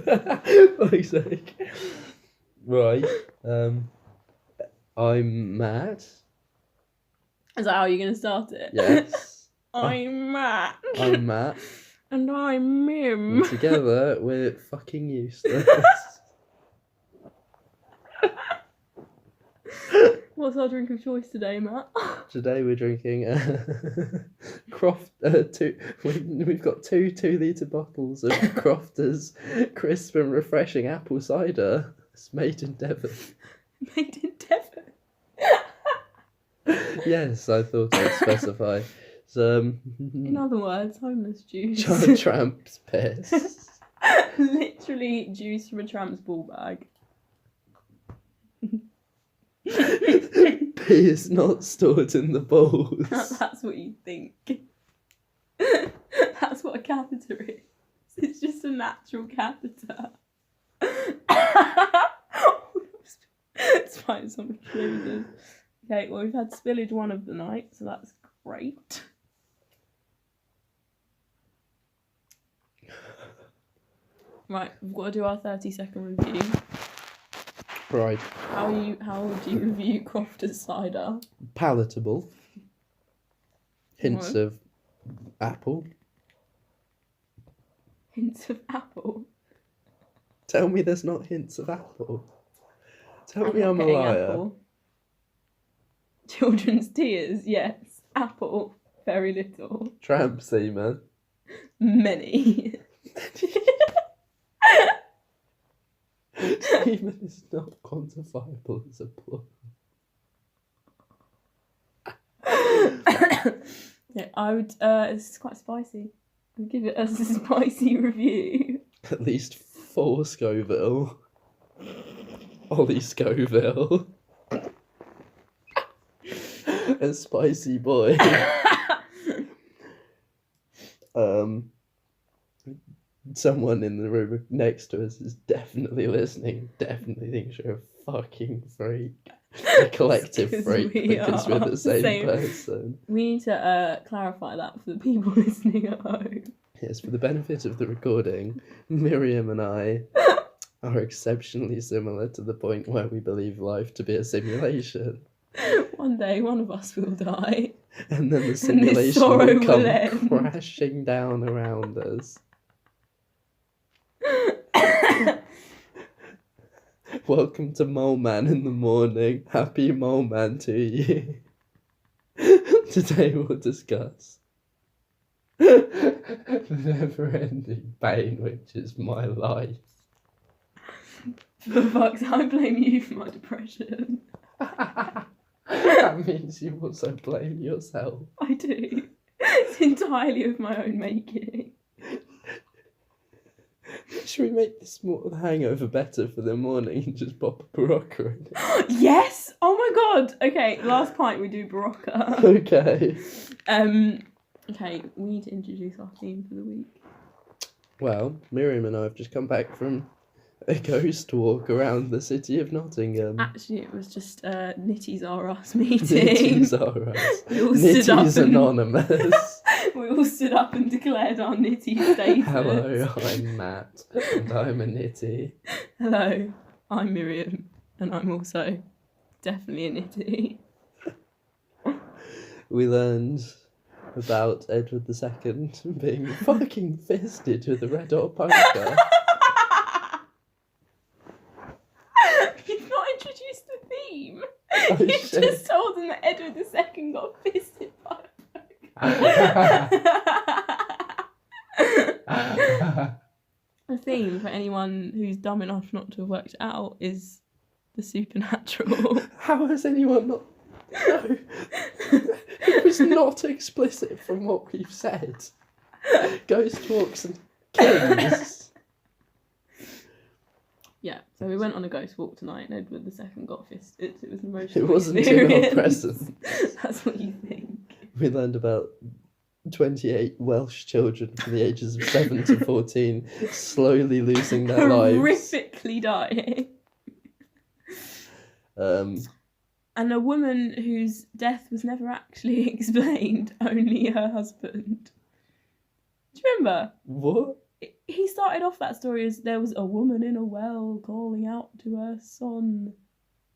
Fuck's sake. Right. I'm Matt. Is that how you're going to start it? Yes. I'm Matt. I'm Matt. And I'm Mim. And together we're fucking useless. What's our drink of choice today, Matt? Today we're drinking we've got two 2-litre bottles of Crofters crisp and refreshing apple cider. It's made in Devon. Made in Devon? Yes, I thought I'd specify. So, in other words, homeless juice. Tramp's piss. Literally juice from a tramp's ball bag. Pee is not stored in the balls. That's what you think. That's what a catheter is. It's just a natural catheter. It's fine, it's on my shoulders. Okay, well, we've had spillage one of the night, so that's great. Right, we've got to do our 30-second review. Right. How would you review Crofters cider? Palatable. Hints of apple. Hints of apple? Tell me there's not hints of apple. Tell me I'm a liar. Apple. Children's tears, yes. Apple, very little. Tramp semen. Many. Semen is not quantifiable as a plural. Yeah, I would, it's quite spicy. I'd give it a spicy review. At least 4 Scoville. Ollie Scoville. A spicy boy. Someone in the room next to us is definitely listening, definitely thinks you're a fucking freak. A collective freak because we're the same person. We need to clarify that for the people listening at home. Yes, for the benefit of the recording, Miriam and I are exceptionally similar to the point where we believe life to be a simulation. One day, one of us will die. And then the simulation will come crashing down around us. Welcome to Mole Man in the morning. Happy Mole Man to you. Today we'll discuss the never-ending pain, which is my life. For fuck's sake, I blame you for my depression. That means you also blame yourself. I do. It's entirely of my own making. Should we make this hangover better for the morning and just pop a Barocca in it? Yes! Oh my god! Okay, last pint we do Barocca. Okay. Okay, we need to introduce our theme for the week. Well, Miriam and I have just come back from a ghost walk around the city of Nottingham. Actually, it was just Nitties Are Us meeting. Nitties Are Us. We all stood up Nitties Anonymous. We all stood up and declared our nitty status. Hello, I'm Matt, and I'm a nitty. Hello, I'm Miriam, and I'm also definitely a nitty. We learned about Edward II being fucking fisted with a red hot poker. You've not introduced the theme. Oh, You've shit. just told them that Edward II got fisted by a poker. The theme, for anyone who's dumb enough not to have worked it out, is the supernatural. How has anyone not... No. It was not explicit from what we've said. Ghost walks and kings. Yeah, so we went on a ghost walk tonight and Edward II got fisted. It was an emotional It wasn't experience. in our presence. That's what you think. We learned about 28 Welsh children from the ages of 7 to 14 slowly losing their lives. Horrifically dying. And a woman whose death was never actually explained, only her husband. Do you remember? What? he started off that story as there was a woman in a well calling out to her son.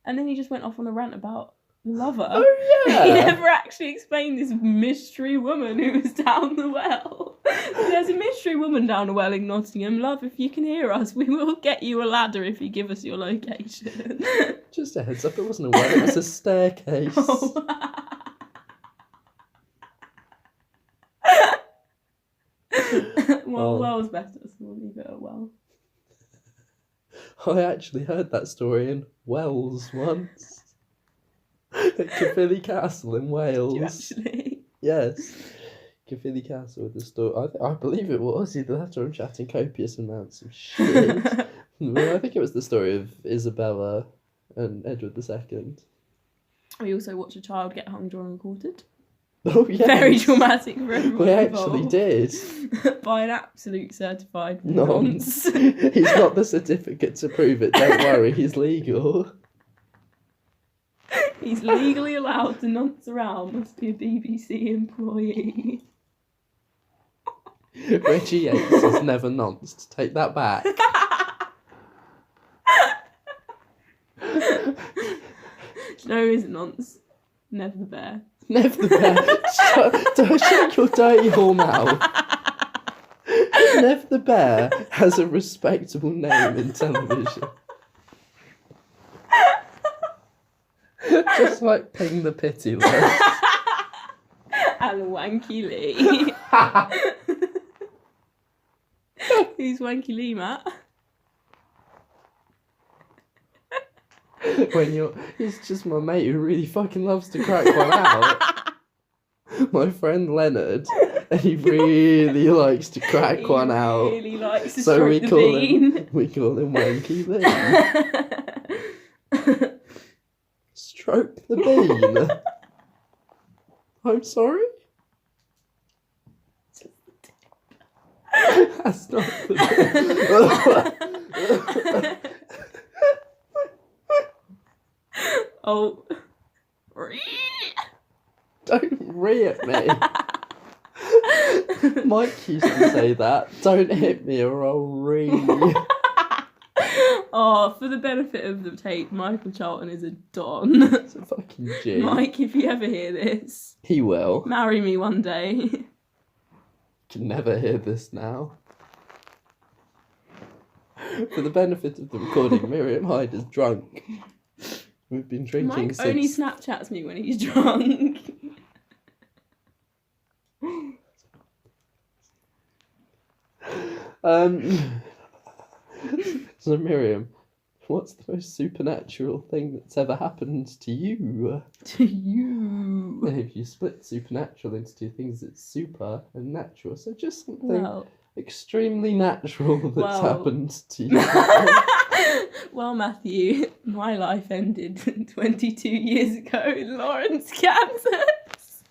And then he just went off on a rant about the lover. Oh, yeah. He never actually explained this mystery woman who was down the well. There's a mystery woman down the well in Nottingham. Love, if you can hear us, we will get you a ladder if you give us your location. Just a heads up, it wasn't a well, it was a staircase. Oh. Well, well's better, so we'll leave it at well. I actually heard that story in Wells once. At Caerphilly Castle in Wales. Did you actually? Yes. Caerphilly Castle with the story. I believe it was. Either that or I'm chatting copious amounts of shit. Well, I think it was the story of Isabella and Edward II. We also watched a child get hung, drawn and quartered. Oh, yeah. Very traumatic for everyone We actually involved. did. By an absolute certified Nonce. nonce. He's got the certificate to prove it. Don't worry, he's legal. He's legally allowed to nonce around. Must be a BBC employee. Reggie Yates has never nonced. Take that back. No, is nonce. Never the bear. Never the bear. Don't shake your dirty whore mouth. Never the bear has a respectable name in television. Just like Ping the Pitiless. And Wanky Lee. Who's Wanky Lee, Matt? He's just my mate who really fucking loves to crack one out. My friend Leonard, and he really likes to crack one out. He really likes to So stroke we the call bean. we call him Wanky Lee. Stroke the bean. I'm sorry? That's not the Oh. Don't re at me. Mike used to say that. Don't hit me or I'll re. Oh, for the benefit of the tape, Michael Charlton is a don. It's a fucking G. Mike, if you ever hear this, He will. marry me one day. Can never hear this now. For the benefit of the recording, Miriam Hyde is drunk. We've been drinking Mike since... only Snapchats me when he's drunk. So Miriam, what's the most supernatural thing that's ever happened to you? To you. If you split supernatural into two things, it's super and natural. So just something Well, extremely natural that's Well. happened to you. well, Matthew, my life ended 22 years ago in Lawrence, Kansas.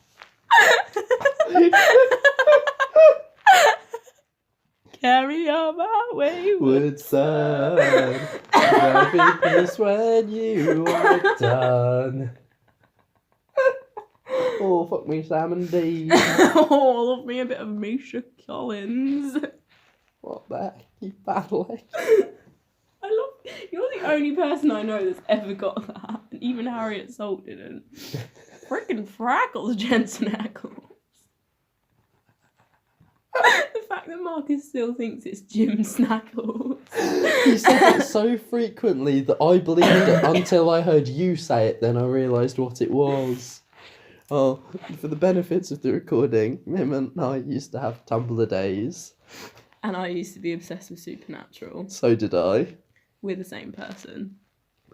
Carry on my wayward Would son, there'll be peace when you are done. Oh, fuck me, Sam and Dean. Oh, love me a bit of Misha Collins. What the heck, you battling? You're the only person I know that's ever got that. And even Harriet Salt didn't. Frickin' Frackles, Jensen Ackles. The fact that Marcus still thinks it's Jim Snackles. He said it so frequently that I believed it until I heard you say it, then I realised what it was. Oh, for the benefits of the recording, Mim and I used to have Tumblr days. And I used to be obsessed with Supernatural. So did I. We're the same person.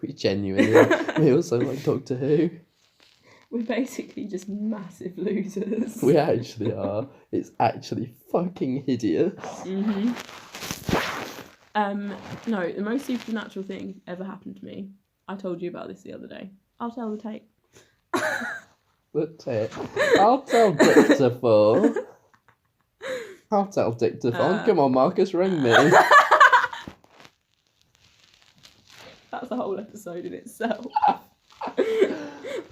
We genuinely are. We also like Doctor Who. We're basically just massive losers. We actually are. It's actually fucking hideous. Mm-hmm. No, the most supernatural thing ever happened to me. I told you about this the other day. I'll tell the tape. That's it. I'll tell Dictaphone. I'll tell Dictaphone. Come on, Marcus, ring me. That's a whole episode in itself.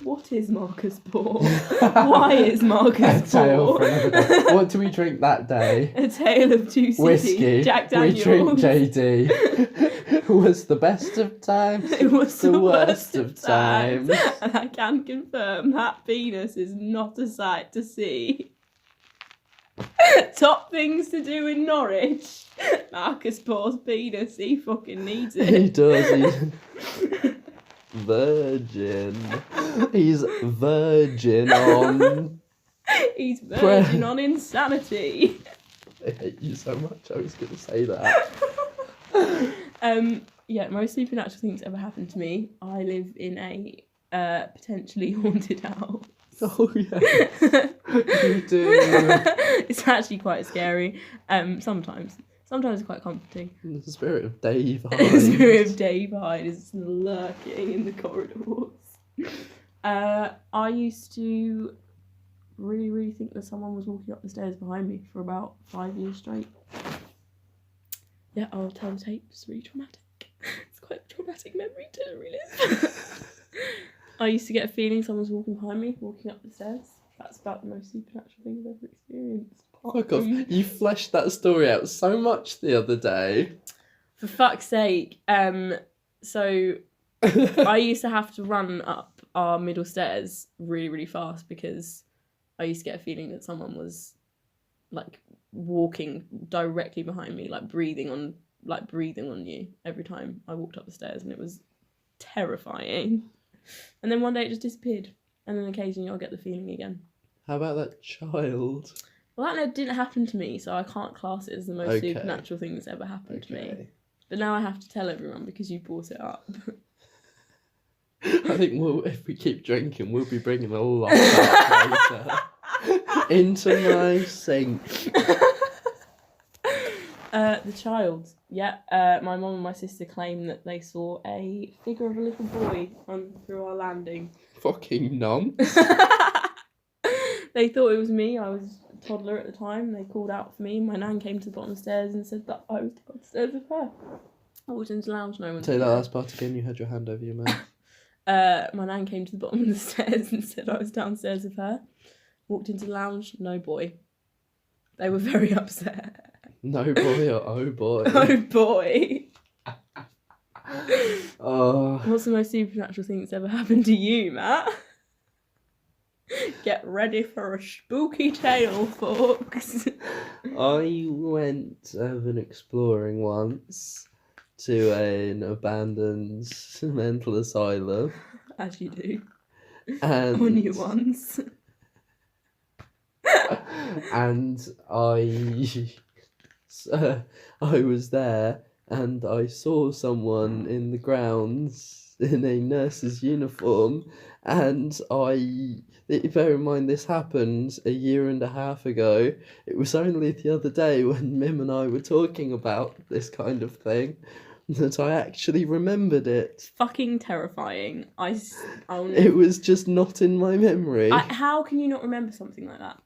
What is Marcus Poor? Why is A Marcus tale Poor? for another day. What do we drink that day? A tale of two cities. Whiskey. Jack We Daniels. drink JD. Was the best of times. It was the worst of times. And I can confirm that penis is not a sight to see. Top things to do in Norwich. Marcus Poor's penis, he fucking needs He it. does. He's virgin. He's virgin on. He's virgin on insanity. I hate you so much. I was going to say that. Yeah, most supernatural things ever happened to me. I live in a potentially haunted house. Oh yeah, you do. It's actually quite scary. Sometimes it's quite comforting. The spirit of Dave. The spirit of Dave Hyde is lurking in the corridors. I used to really think that someone was walking up the stairs behind me for about 5 years straight. Yeah, I'll tell the tape. It's really traumatic. It's quite a traumatic memory to relive. I used to get a feeling someone's walking behind me, walking up the stairs. That's about the most supernatural thing I've ever experienced. Fuck off. You fleshed that story out so much the other day. For fuck's sake. So I used to have to run up our middle stairs really fast because I used to get a feeling that someone was like walking directly behind me, like breathing on you every time I walked up the stairs, and it was terrifying. And then one day it just disappeared, and then occasionally I'll get the feeling again. How about that child? Well, that didn't happen to me, so I can't class it as the most Okay. supernatural thing that's ever happened to me. But now I have to tell everyone because you brought it up. I think if we keep drinking, we'll be bringing a lot up later. Into my sink. The child. Yeah, my mum and my sister claim that they saw a figure of a little boy run through our landing. Fucking nonce. They thought it was me. I was a toddler at the time. They called out for me. My nan came to the bottom of the stairs and said that I was downstairs with her. I walked into the lounge, no one. Say that last part again. You had your hand over your mouth. My nan came to the bottom of the stairs and said I was downstairs with her. Walked into the lounge, no boy. They were very upset. No boy or oh boy. Oh boy. Oh. What's the most supernatural thing that's ever happened to you, Matt? Get ready for a spooky tale, folks. I went urban exploring once to an abandoned mental asylum. As you do. And On you once. and I was there and I saw someone in the grounds in a nurse's uniform, and bear in mind this happened 1.5 years ago. It was only the other day when Mim and I were talking about this kind of thing that I actually remembered it. Fucking terrifying. It was just not in my memory. How can you not remember something like that?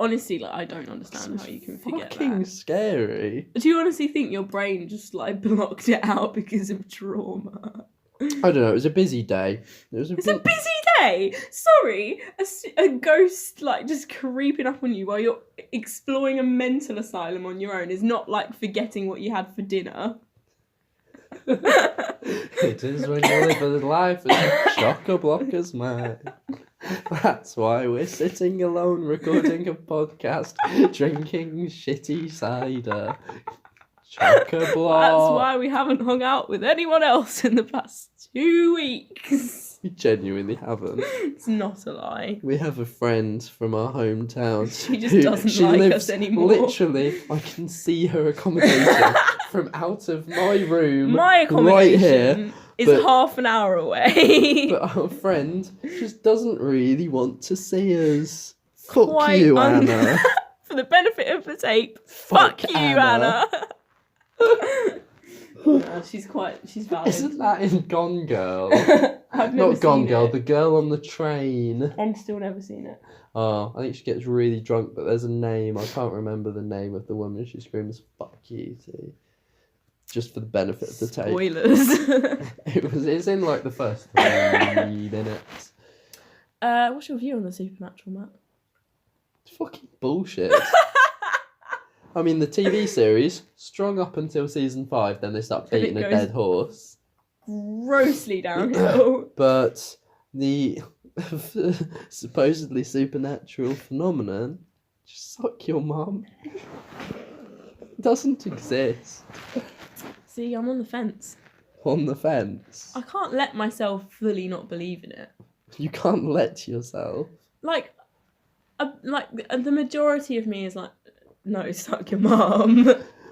Honestly, I don't understand how you can forget Fucking that. scary. Do you honestly think your brain just blocked it out because of trauma? I don't know, it was a busy day. It's a busy day! Sorry! A ghost, just creeping up on you while you're exploring a mental asylum on your own is not forgetting what you had for dinner. It is when you live a life as chock-a-block as mine. That's why we're sitting alone recording a podcast, drinking shitty cider. Chock-a-block. That's why we haven't hung out with anyone else in the past 2 weeks. We genuinely haven't. It's not a lie. We have a friend from our hometown. She just doesn't like us anymore. Literally, I can see her accommodation from out of my room. My accommodation right here, is half an hour away. But our friend just doesn't really want to see us. Fuck Quite you, Anna. For the benefit of the tape, fuck you, Anna. Yeah, she's valid. Isn't that in Gone Girl? I've never Not Gone seen Girl, it. the girl on the train. I've still never seen it. Oh, I think she gets really drunk, but there's a name. I can't remember the name of the woman she screams "fuck you" to. Just for the benefit of the tape. Spoilers. It's in the first 3 minutes. What's your view on the supernatural, Matt? Fucking bullshit. I mean, the TV series, strong up until season 5, then they start Then it beating a goes dead horse. Grossly downhill. But the supposedly supernatural phenomenon, just suck your mum, doesn't exist. See, I'm on the fence. On the fence. I can't let myself fully not believe in it. You can't let yourself. Like the majority of me is like, no, suck your mum.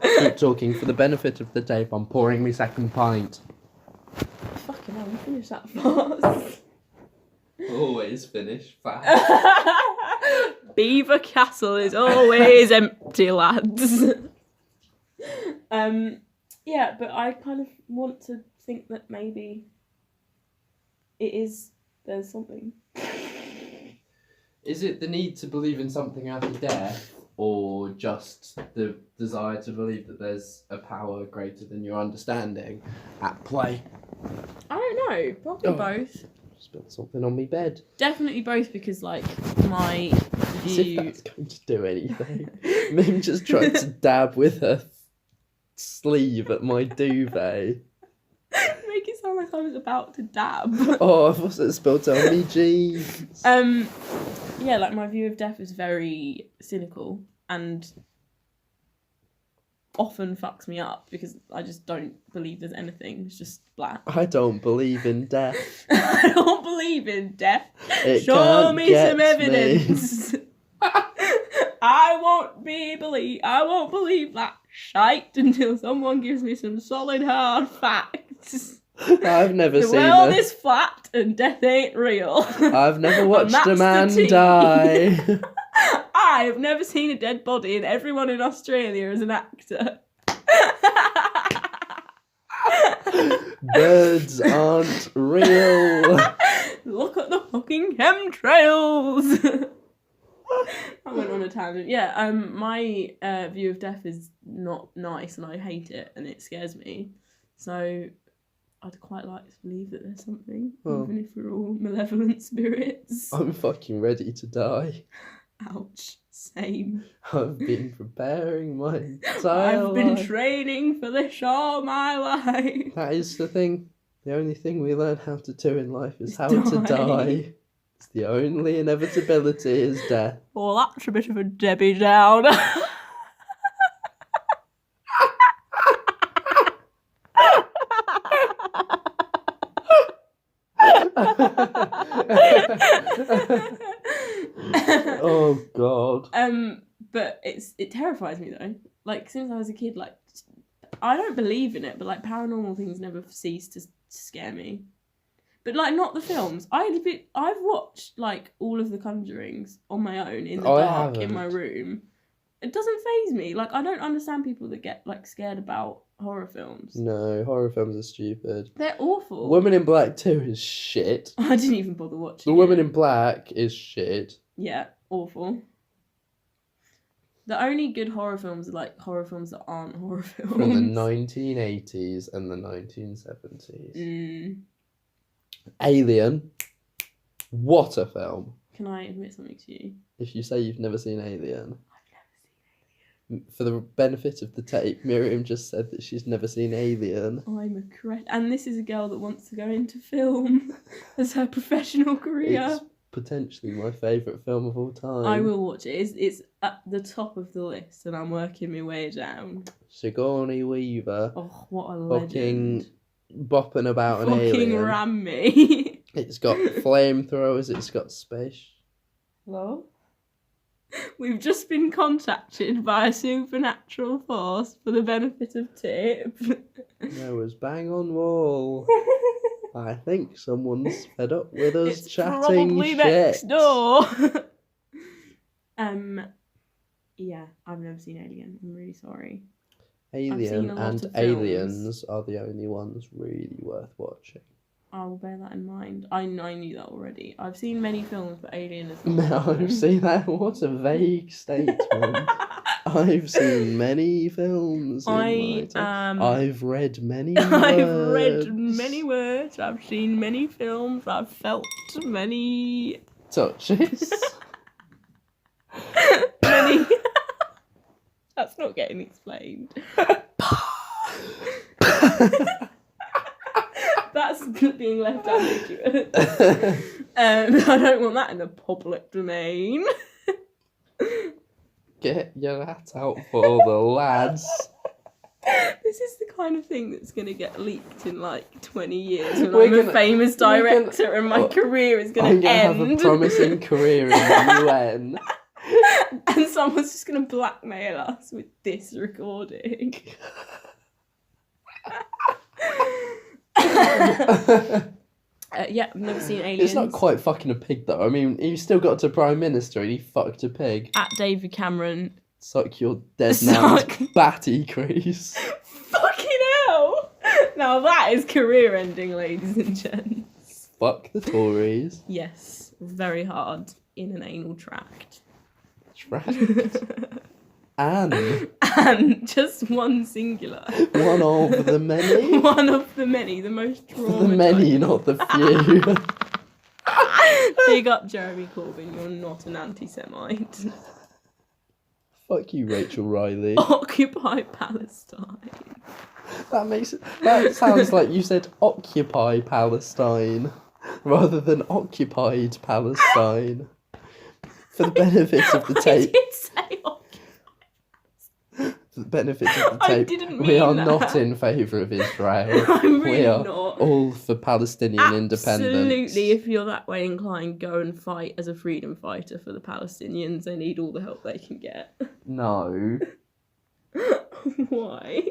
Keep talking. For the benefit of the tape, I'm pouring me second pint. Fucking hell, we finished that fast. Always finish fast. Beaver Castle is always empty, lads. Yeah, but I kind of want to think that maybe there's something. Is it the need to believe in something after death, or just the desire to believe that there's a power greater than your understanding at play? I don't know. Probably both. Spilled something on me bed. Definitely both, because like my As if view. that's going to do anything. Mim just tried to dab with her sleeve at my duvet. Make it sound like I was about to dab. Oh, I thought it spilled on me jeans. Yeah, like my view of death is very cynical and often fucks me up because I just don't believe there's anything. It's just black. I don't believe in death. I don't believe in death. It Show can't me get some evidence. I won't believe that shite until someone gives me some solid hard facts. I've never The seen world it. is flat and death ain't real. I've never watched that's a the man tea. die. I have never seen a dead body, and everyone in Australia is an actor. Birds aren't real. Look at the fucking chemtrails. I went on a tangent. Yeah, my view of death is not nice, and I hate it, and it scares me. So I'd quite like to believe that there's something, even if we're all malevolent spirits. I'm fucking ready to die. Ouch. Same. I've been preparing my entire I've been life. training for this all my life. That is the thing. The only thing we learn how to do in life is Is how to die. die. It's the only inevitability is death. Well, that's a bit of a Debbie Downer. Oh God. But it terrifies me though. Like since I was a kid, like I don't believe in it, but like paranormal things never cease to scare me. But like not the films. I've watched like all of the Conjurings on my own in the dark in my room. It doesn't faze me. Like I don't understand people that get like scared about horror films. No, horror films are stupid. They're awful. Woman in Black 2 is shit. I didn't even bother watching. The Woman in Black is shit. Yeah, awful. The only good horror films are like horror films that aren't horror films. From the 1980s and the 1970s. Alien. What a film. Can I admit something to you? If you say you've never seen Alien. I've never seen For the benefit of the tape, Miriam just said that she's never seen Alien. I'm a cret. And this is a girl that wants to go into film as her professional career. It's potentially my favourite film of all time. I will watch it. It's at the top of the list and I'm working my way down. Sigourney Weaver. Oh, what a Fucking legend. bopping about an Fucking alien. ram me. It's got flamethrowers, it's got space. Hello? We've just been contacted by a supernatural force for the benefit of Tip. There was bang on wall. I think someone's fed up with us It's chatting probably shit. next door. Yeah, I've never seen Alien. I'm really sorry. seen Alien a lot and of films. Aliens are the only ones really worth watching. I will bear that in mind. I knew that already. I've seen many films, but Alien is No, not one. I've seen that. What a vague statement. I've seen many films. In my time. I've read many words. I've read many words. I've seen many films. I've felt many touches. Many. That's not getting explained. That's being left ambiguous. I don't want that in the public domain. Get your hat out for all the lads. This is the kind of thing that's going to get leaked in like 20 years when We're I'm a gonna- famous director and my career is going I'm to gonna end. have a promising career in the UN. And someone's just going to blackmail us with this recording. Yeah, I've never seen Aliens. It's not quite fucking a pig though. I mean, he still got to Prime Minister and he fucked a pig. At David Cameron. Suck your dead Suck. man's batty crease. Fucking hell! Now that is career ending, ladies and gents. Fuck the Tories. Yes, very hard in an anal tract. Tract. And And just one singular. one of the many. One of the many, the most traumatizing. The many, not the few. Big up Jeremy Corbyn, you're not an anti-Semite. Fuck you, Rachel Riley. Occupy Palestine. That sounds like you said occupy Palestine rather than occupied Palestine. For the benefit of the I tape. did say For the benefit of the I tape. didn't We mean are that. not in favour of Israel. I'm We really are not. all for Palestinian independence. Absolutely, if you're that way inclined, go and fight as a freedom fighter for the Palestinians. They need all the help they can get. No. Why?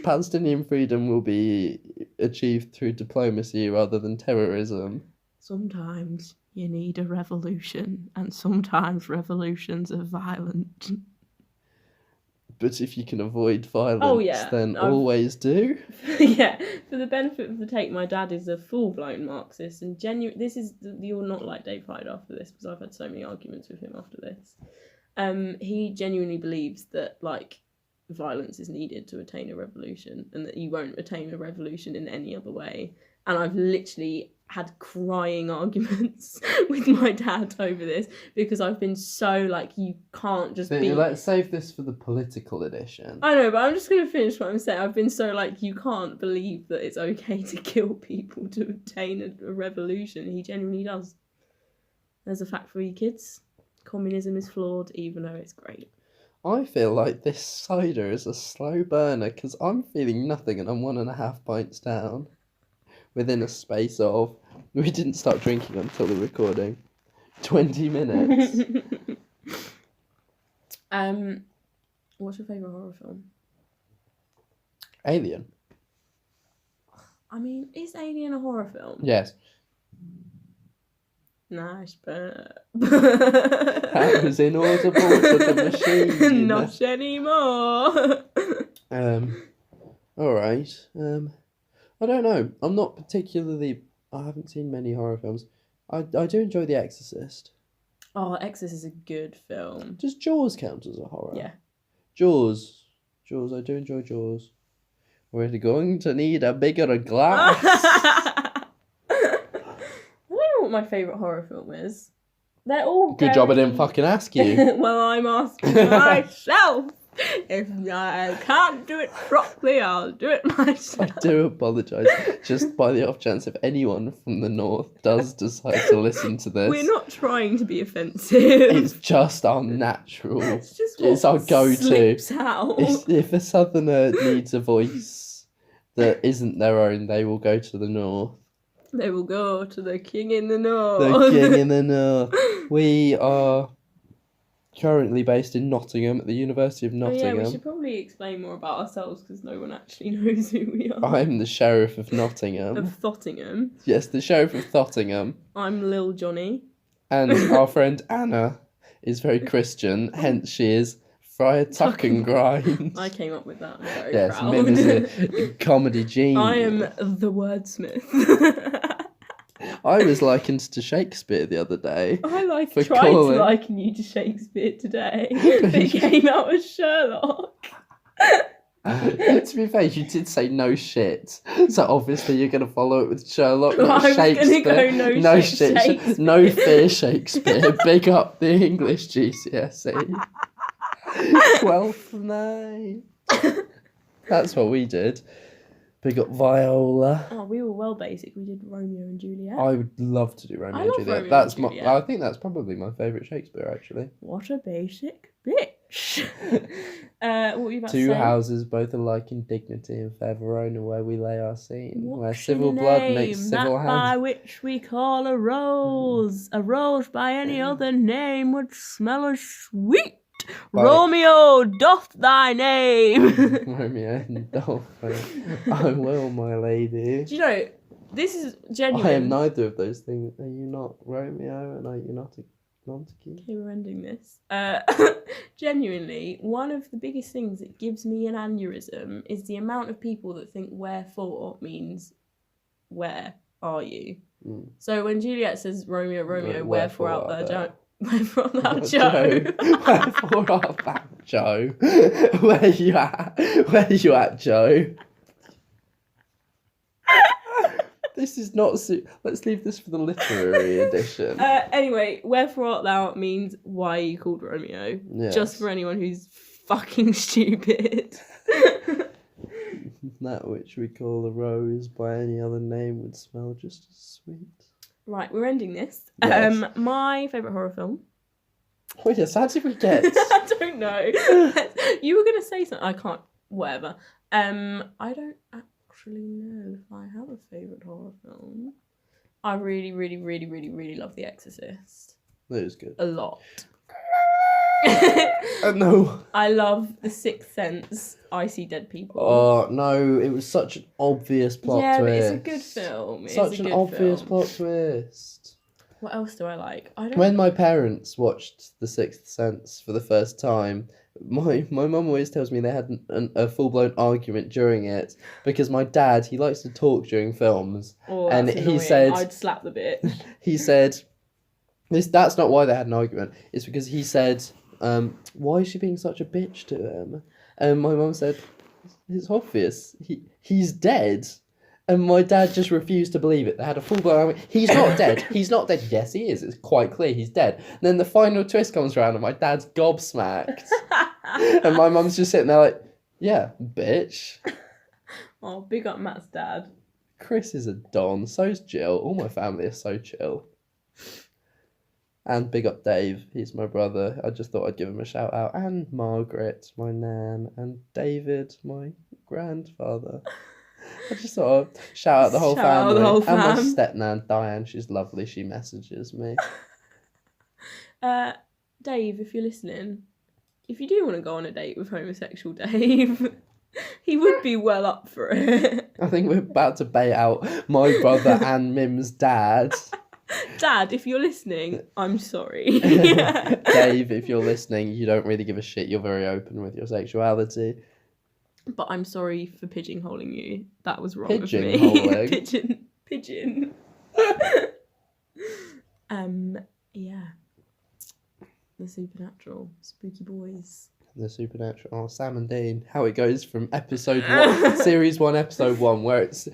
Palestinian freedom will be achieved through diplomacy rather than terrorism. Sometimes you need a revolution, and sometimes revolutions are violent. But if you can avoid violence, then I've- always do. Yeah, for the benefit of the tape, my dad is a full-blown Marxist, and you'll not like Dave Hyde after this, because I've had so many arguments with him after this. He genuinely believes that, like, violence is needed to attain a revolution, and that you won't attain a revolution in any other way. And I've literally had crying arguments with my dad over this, because I've been so, like, you can't just be... Let's save this for the political edition. I know, but I'm just going to finish what I'm saying. I've been so, like, you can't believe that it's okay to kill people to obtain a revolution. He genuinely does. There's a fact for you kids. Communism is flawed, even though it's great. I feel like this cider is a slow burner because I'm feeling nothing and I'm 1.5 pints down. Within a space of... We didn't start drinking until the recording. 20 minutes. What's your favourite horror film? Alien. I mean, is Alien a horror film? Yes. Nice, but... That was inaudible to the machine. Not anymore. Alright. I don't know. I'm not particularly... I haven't seen many horror films. I do enjoy The Exorcist. Oh, Exorcist is a good film. Does Jaws count as a horror? Yeah. Jaws. I do enjoy Jaws. We're going to need a bigger glass. I don't know what my favourite horror film is. They're all Good job I didn't fucking ask you. Well, I'm asking myself. If I can't do it properly, I'll do it I myself. do apologise. Just by the off chance if anyone from the north does decide to listen to this. We're not trying to be offensive. It's just our natural. It's just It's what our go-to. slips out. If a southerner needs a voice that isn't their own, they will go to the north. They will go to the king in the north. The king in the north. We are currently based in Nottingham at the University of Oh, Nottingham. yeah, we should probably explain more about ourselves because no one actually knows who we are. I'm the Sheriff of Nottingham. Of Thottingham. Yes, the Sheriff of Nottingham. I'm Lil Johnny. And our friend Anna is very Christian, hence she is Friar Tuck and Grind. I came up with that. I'm very Yes, proud. Mim is a comedy genius. I am the wordsmith. I was likened to Shakespeare the other day. I For tried to calling. liken you to Shakespeare today. It came out as Sherlock. To be fair, you did say no shit, so obviously you're going to follow it with Sherlock, I not was gonna Shakespeare. go no shit, Shakespeare. No fear, Shakespeare. Big up the English GCSE. 12th night. That's what we did. Big up Viola. Oh, we were well basic. We did Romeo and Juliet. I would love to do Romeo I and love Juliet. Romeo That's and Juliet. I think that's probably my favourite Shakespeare, actually. What a basic bitch. What were you about to Two say? houses, both alike in dignity, in fair Verona, where we lay our scene, where What's civil in a blood name, makes civil that by hands. which we call a rose. A rose by any other name would smell as sweet. By- Romeo, doth thy name. Romeo and Dolphin. I will, my lady. Do you know, this is genuine. I am neither of those things. Are you not Romeo and are you not a Montague? Okay, we're ending this. Genuinely, one of the biggest things that gives me an aneurysm is the amount of people that think wherefore means where are you? Mm. So when Juliet says Romeo, Romeo, wherefore art thou Joe? Wherefore art thou Oh, Joe? Wherefore art thou Joe? Where you at? Where you at, Joe? This is not... Let's leave this for the literary edition. Anyway, wherefore art thou means why are you called Romeo? Yes. Just for anyone who's fucking stupid. That which we call a rose by any other name would smell just as sweet. Right, we're ending this. Yes. My favourite horror film. Oh yes, how did we get? I don't know. You were going to say something. I can't. Whatever. I don't actually know if I have a favourite horror film. I really, really, really, really, really love The Exorcist. That was good. A lot. No. I love The Sixth Sense. I See Dead People. Oh no, it was such an obvious plot yeah, twist. but it's a good film. Such an obvious plot twist. What else do I like? I don't. When my parents watched The Sixth Sense for the first time, my mum always tells me they had a full-blown argument during it because my dad, he likes to talk during films. Oh, and that's he annoying. said- I'd slap the bitch. He said, that's not why they had an argument. It's because he said, why is she being such a bitch to him? And my mum said, it's obvious. He's dead. And my dad just refused to believe it. They had a full-blown argument. He's not dead. He's not dead. Yes, he is. It's quite clear he's dead. And then the final twist comes around and my dad's gobsmacked. And my mum's just sitting there like, yeah, bitch. Oh, big up Matt's dad. Chris is a don. So's Jill. All my family is so chill. And big up Dave. He's my brother. I just thought I'd give him a shout out. And Margaret, my nan. And David, my grandfather. I just thought I'd shout out the whole Shout out family. the whole And my fam. stepnan, Diane. She's lovely. She messages me. Dave, if you're listening, if you do want to go on a date with homosexual Dave, he would be well up for it. I think we're about to bait out my brother and Mim's dad. Dad, if you're listening, I'm sorry. Dave, if you're listening, you don't really give a shit. You're very open with your sexuality. But I'm sorry for pigeonholing you. That was wrong of me. Pigeonholing? Pigeon. Yeah. The Supernatural. Spooky Boys. The Supernatural. Oh, Sam and Dean. How it goes from episode 1, series 1, episode 1, where it's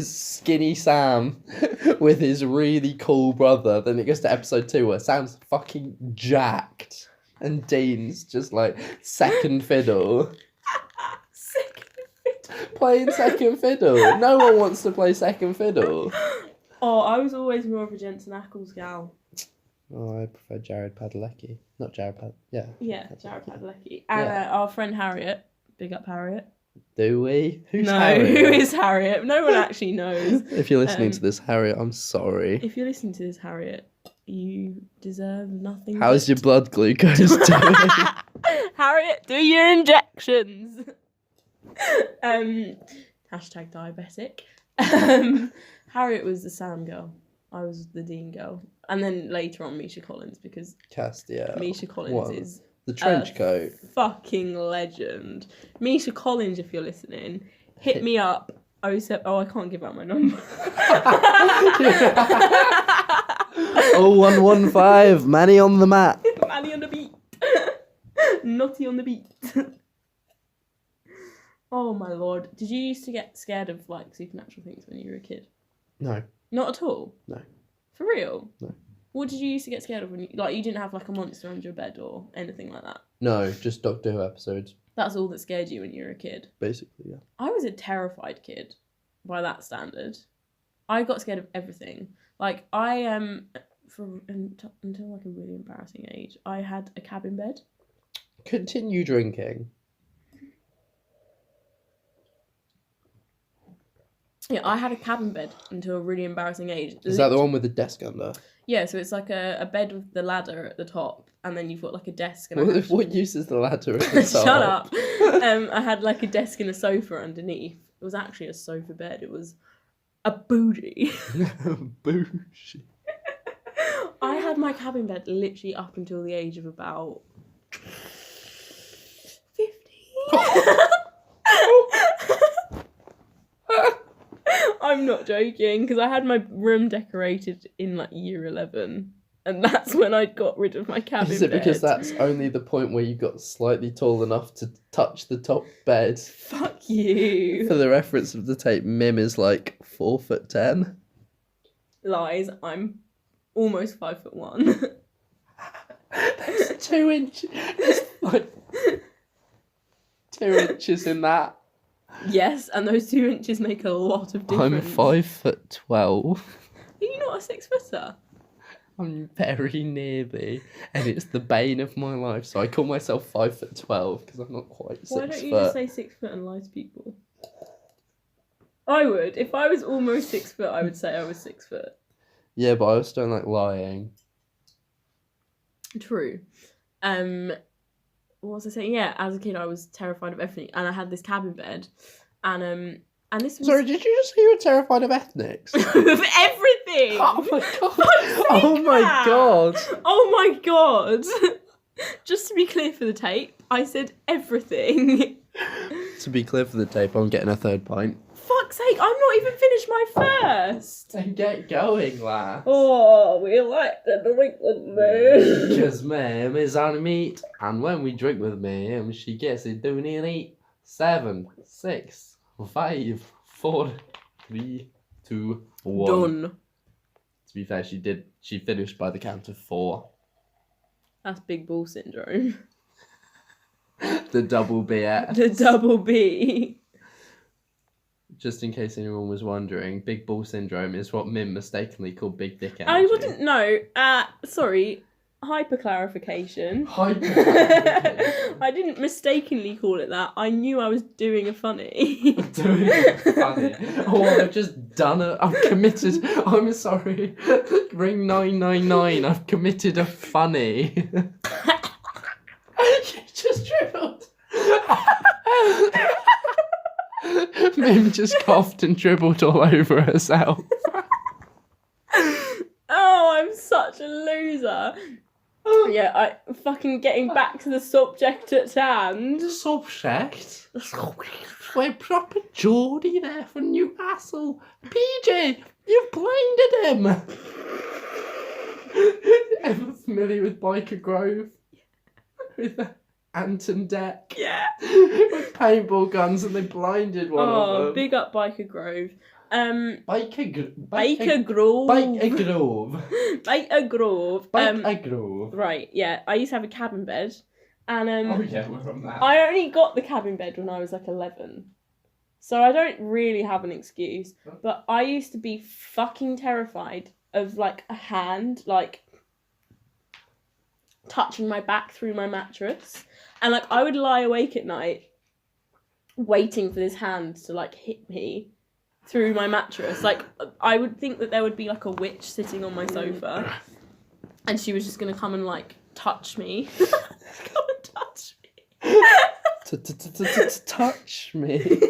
skinny Sam with his really cool brother. Then it goes to episode 2, where Sam's fucking jacked. And Dean's just like second fiddle. Playing second fiddle. No one wants to play second fiddle. Oh, I was always more of a Jensen Ackles gal. Oh, I prefer Jared Padalecki. Not Jared Yeah. Yeah, Jared Padalecki. And our friend Harriet. Big up Harriet. Do we? Who's no, Harriet? who is Harriet? No one actually knows. If you're listening to this, Harriet, I'm sorry. If you're listening to this, Harriet, you deserve nothing. How's but- your blood glucose doing? Harriet, do your injections. Hashtag diabetic. Harriet was the Sam girl. I was the Dean girl. And then later on, Misha Collins, because Castiel. Misha Collins What? is The trench coat. fucking legend. Misha Collins, if you're listening, hit me up. I can't give out my number. 0115, Manny on the mat. Manny on the beat. Naughty on the beat. Oh my lord. Did you used to get scared of like supernatural things when you were a kid? No. Not at all? No. For real? No. What did you used to get scared of when you didn't have like a monster under your bed or anything like that? No, just Doctor Who episodes. That's all that scared you when you were a kid? Basically, yeah. I was a terrified kid by that standard. I got scared of everything. Like, until like a really embarrassing age, I had a cabin bed. Continue drinking. Yeah, I had a cabin bed until a really embarrassing age. Is that the one with the desk under? Yeah, so it's like a bed with the ladder at the top, and then you've got like a desk. And What use is the ladder at the top? Shut up. I had like a desk and a sofa underneath. It was actually a sofa bed. It was a bougie. Bougie. I had my cabin bed literally up until the age of about 15. I'm not joking, because I had my room decorated in like year 11, and that's when I got rid of my cabin bed. Is it because that's only the point where you got slightly tall enough to touch the top bed? Fuck you. For the reference of the tape, Mim is like 4'10". Lies. I'm almost 5'1". There's 2 inches. There's like 2 inches in that. Yes, and those 2 inches make a lot of difference. I'm 5'12". Are you not a 6-footer? I'm very nearly, and it's the bane of my life. So I call myself 5'12" because I'm not quite 6 Why don't you foot. just say 6 foot and lie to people? I would. If I was almost 6 foot, I would say I was 6 foot. Yeah, but I also don't like lying. True. What was I saying? Yeah, as a kid, I was terrified of everything, and I had this cabin bed, and this was Sorry, did you just say you were terrified of ethnics? of everything. Oh my god! Fuck's Oh sake, my Kat. god! Oh my god! Just to be clear for the tape, I said everything. To be clear for the tape, I'm getting a 3rd pint. Fuck's sake! I'm not even finished my first. Then get going, lass. Oh, we like to drink with me. Because Mum is on meat, and when we drink with Mum, she gets it done in 8, 7, 6, 5, 4, 3, 2, 1. Done. To be fair, she finished by the count of 4. That's big ball syndrome. The double BS. The double B. Just in case anyone was wondering, big ball syndrome is what Mim mistakenly called big dick energy. I wouldn't know. Sorry. Hyper clarification. Hyper-clarification. I didn't mistakenly call it that. I knew I was doing a funny. Doing it funny. Oh, I've just done it. I've committed. I'm sorry. Ring 999. I've committed a funny. You just dribbled. Mim just coughed and dribbled all over herself. Oh, I'm such a loser. Yeah, I fucking getting back to the subject at hand. Subject? We're proper Geordie there from Newcastle. PJ, you've blinded him. Ever familiar with Biker Grove? With Anton Deck? Yeah. With paintball guns, and they blinded one of them. Big up Biker Grove. Baker Grove. Baker Grove. Baker Grove. Baker Grove. Baker Grove. Right, yeah. I used to have a cabin bed. And Oh yeah, we're from that. I only got the cabin bed when I was like 11. So I don't really have an excuse. But I used to be fucking terrified of like a hand like touching my back through my mattress. And like I would lie awake at night waiting for this hand to like hit me through my mattress. Like I would think that there would be like a witch sitting on my sofa and she was just gonna come and like touch me. Come and touch me. Touch me.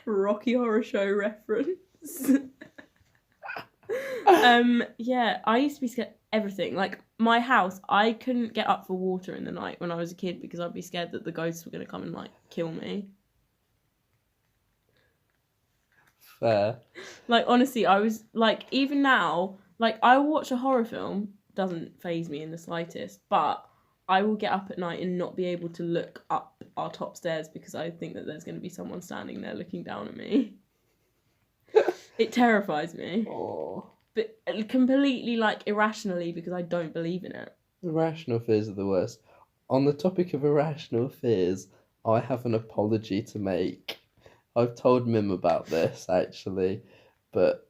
Rocky Horror Show reference. Yeah, I used to be scared of everything. Like my house, I couldn't get up for water in the night when I was a kid because I'd be scared that the ghosts were gonna come and like kill me. Fair. Like honestly, I was like, even now, like I watch a horror film, doesn't faze me in the slightest, but I will get up at night and not be able to look up our top stairs because I think that there's going to be someone standing there looking down at me. It terrifies me. Oh. But completely, like, irrationally, because I don't believe in it. Irrational fears are the worst. On the topic of irrational fears, I have an apology to make. I've told Mim about this, actually, but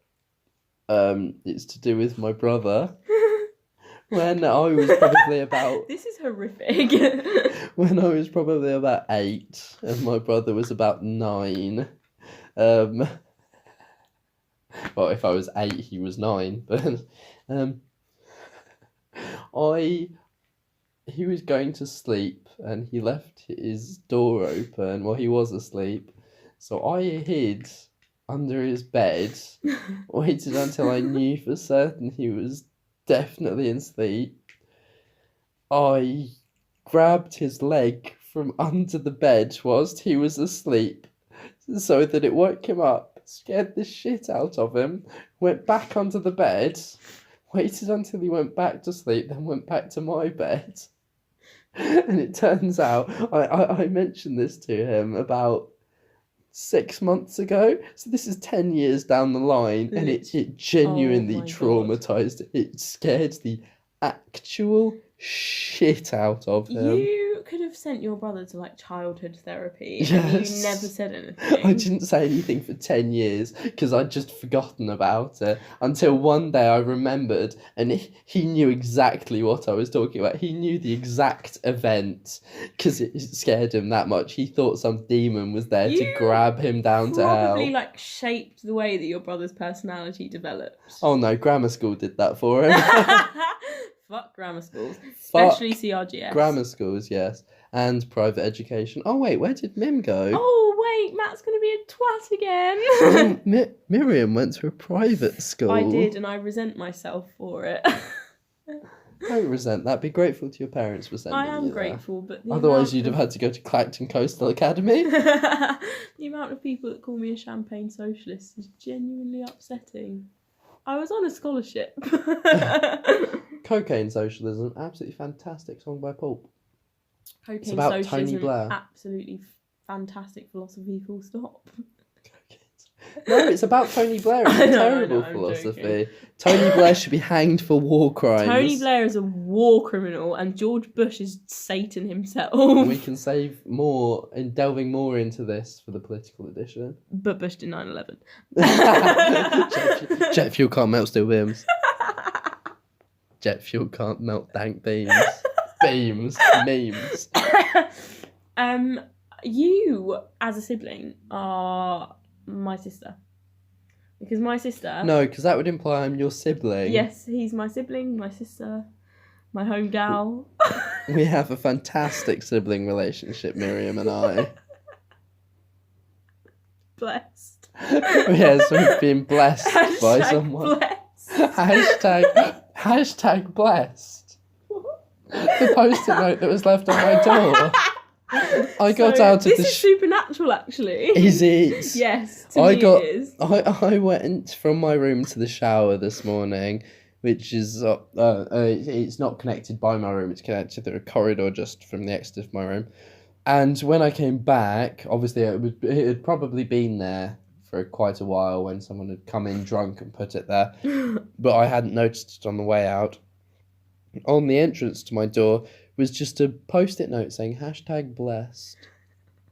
it's to do with my brother. When I was probably about... This is horrific. When I was probably about 8 and my brother was about 9. Well, if I was 8, he was 9. But he was going to sleep and he left his door open while he was asleep. So I hid under his bed, waited until I knew for certain he was definitely in sleep. I grabbed his leg from under the bed whilst he was asleep so that it woke him up, scared the shit out of him, went back under the bed, waited until he went back to sleep, then went back to my bed. And it turns out, I mentioned this to him about 6 months ago, so this is 10 years down the line, and it genuinely traumatized. It scared the actual shit out of him. You could have sent your brother to, like, childhood therapy. Yes. And you never said anything. I didn't say anything for 10 years because I'd just forgotten about it until one day I remembered, and he knew exactly what I was talking about. He knew the exact event because it scared him that much. He thought some demon was there to grab him down to hell. Probably, like, shaped the way that your brother's personality developed. Oh no, grammar school did that for him. Fuck grammar schools, especially CRGS. Grammar schools, yes, and private education. Oh wait, where did Mim go? Oh wait, Matt's going to be a twat again. Miriam went to a private school. I did, and I resent myself for it. Don't resent that. Be grateful to your parents for sending you I am there. grateful, but otherwise you'd have had to go to Clacton Coastal Academy. The amount of people that call me a champagne socialist is genuinely upsetting. I was on a scholarship. Cocaine Socialism, absolutely fantastic song by Pulp. Cocaine It's about socialism, Tony Blair. Absolutely fantastic philosophy, full stop. No, it's about Tony Blair. It's a terrible philosophy. Tony Blair should be hanged for war crimes. Tony Blair is a war criminal and George Bush is Satan himself. We can save more in delving more into this for the political edition. But Bush did 9/11. Jet fuel can't melt steel beams. Jet fuel can't melt dank beams. Beams. Memes. You, as a sibling, are my sister. Because my sister... No, because that would imply I'm your sibling. Yes, he's my sibling, my sister, my home gal. We have a fantastic sibling relationship, Miriam and I. Blessed. Yes, we've been blessed by someone. Blessed. Hashtag blessed. The post-it note that was left on my door. I got out of the... This is supernatural, actually. Is it? Yes, it is. I went from my room to the shower this morning, which is... it's not connected by my room, it's connected through a corridor just from the exit of my room. And when I came back, obviously it had probably been there for quite a while when someone had come in drunk and put it there. But I hadn't noticed it on the way out. On the entrance to my door was just a post-it note saying hashtag blessed.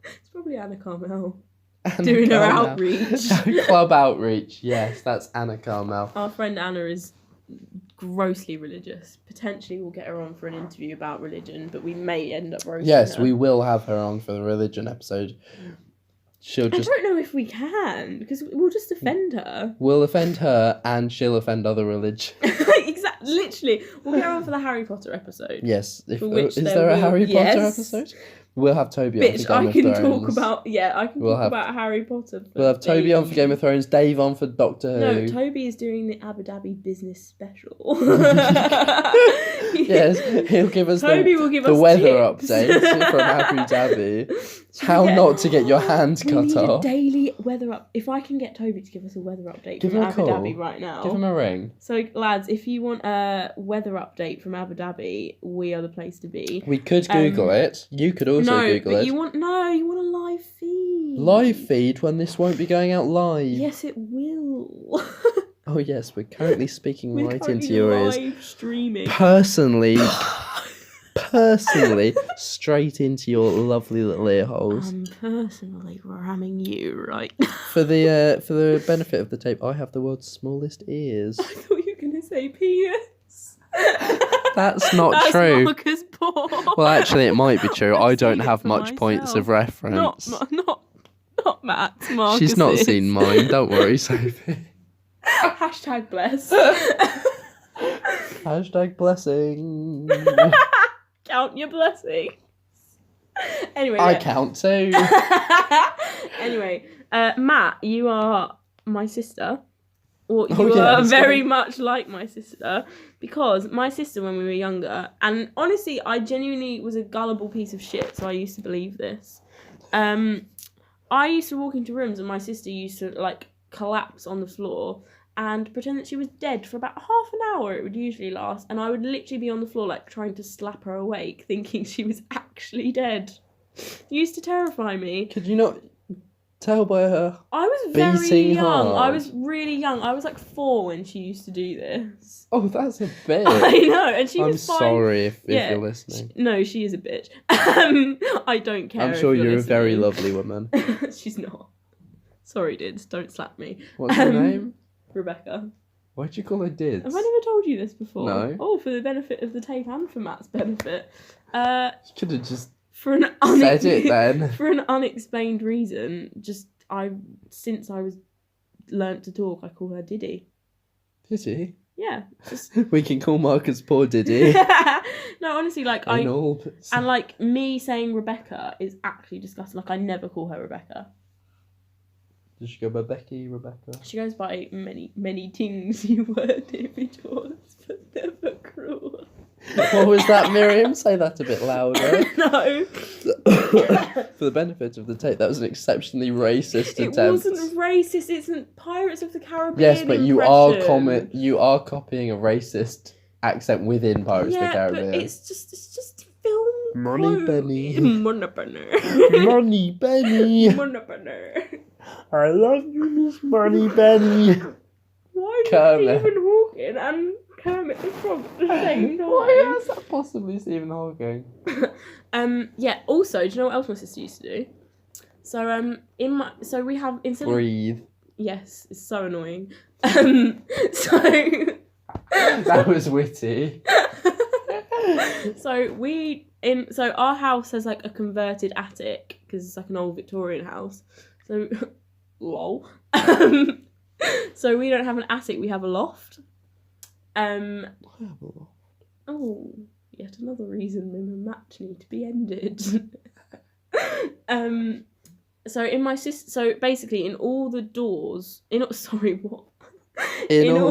It's probably Anna Carmel doing her outreach. Club outreach, yes, that's Anna Carmel. Our friend Anna is grossly religious. Potentially we'll get her on for an interview about religion, but we may end up roasting her. We will have her on for the religion episode. I don't know if we can, because we'll just offend her. We'll offend her and she'll offend other religions. Exactly, literally. We'll get her on for the Harry Potter episode. Yes. Is there a Harry Potter episode? We'll have Toby on for Bitch, Game I of can Thrones. talk about We'll talk have- about Harry Potter. For We'll have Toby on for Game of Thrones, Dave on for Doctor Who. No, Toby is doing the Abu Dhabi business special. Yes, he'll give us Toby will give the us weather tips. updates from Abu Dhabi. Should How we get- not to get your hands We cut need off. a daily weather up. If I can get Toby to give us a weather update Give from him a Abu call. Dhabi right now. Give him a ring. So, lads, if you want a weather update from Abu Dhabi, we are the place to be. We could Google it. You could also Google but it. you want a live feed. Live feed when this won't be going out live. Yes, it will. Oh yes, we're currently speaking We're right currently into your ears. live streaming. Personally, straight into your lovely little ear holes. I'm personally ramming you right. For the benefit of the tape, I have the world's smallest ears. I thought you were gonna say penis. That's not That's true. Marcus Paul. Well, actually, it might be true. I I've don't seen it have for much points of myself. reference. Not Matt's. Marcus's. She's not seen mine. Don't worry, Sophie. Hashtag bless. Hashtag blessing. Count your blessings. Anyway, I yeah. count too. Anyway, Matt, you are my sister. Or you Oh, yeah, are that's very right. much like my sister. Because my sister, when we were younger, and honestly, I genuinely was a gullible piece of shit, so I used to believe this. I used to walk into rooms and my sister used to, like, collapse on the floor and pretend that she was dead for about half an hour. It would usually last. And I would literally be on the floor, like, trying to slap her awake, thinking she was actually dead. It used to terrify me. Could you not tell by her? I was very Beating young. I hard. was really young. I was like 4 when she used to do this. Oh, that's a bit. I know, and she I'm was fine. sorry if Yeah. you're listening. No, she is a bitch. I don't care. I'm if sure you're a very listening. lovely woman. She's not. Sorry, Dids. Don't slap me. What's her name? Rebecca. Why'd you call her Dids? Have I never told you this before? No. Oh, for the benefit of the tape and for Matt's benefit. You could have just For an said it then. For an unexplained reason, since I was learnt to talk, I call her Diddy. Diddy? Yeah, just We can call Marcus poor Diddy. no, honestly, like In all... and like me saying Rebecca is actually disgusting. Like I never call her Rebecca. Does she go by Becky, Rebecca? She goes by many things. You were individuals, but never cruel. What was that, Miriam? Say that a bit louder. No, For the benefit of the tape, that was an exceptionally racist it attempt. wasn't racist. It's a Pirates of the Caribbean. Yes, but you are impression. you are copying a racist accent within Pirates of the Yeah, Caribbean. but it's just film. Money Benny. Money Benny. Money Benny. Money Benny. I love you, Miss Money Benny. Why is Kermit. Stephen Hawking and Kermit the Frog at the same time? Why is that possibly Stephen Hawking? Yeah. Also, do you know what else my sister used to do? So we have instead of Breathe. yes, it's so annoying. So That was witty. so our house has like a converted attic because it's like an old Victorian house. So lol. So we don't have an attic, we have a loft. Oh, yet another reason me and Matt need to be ended. So basically in all the doors, in all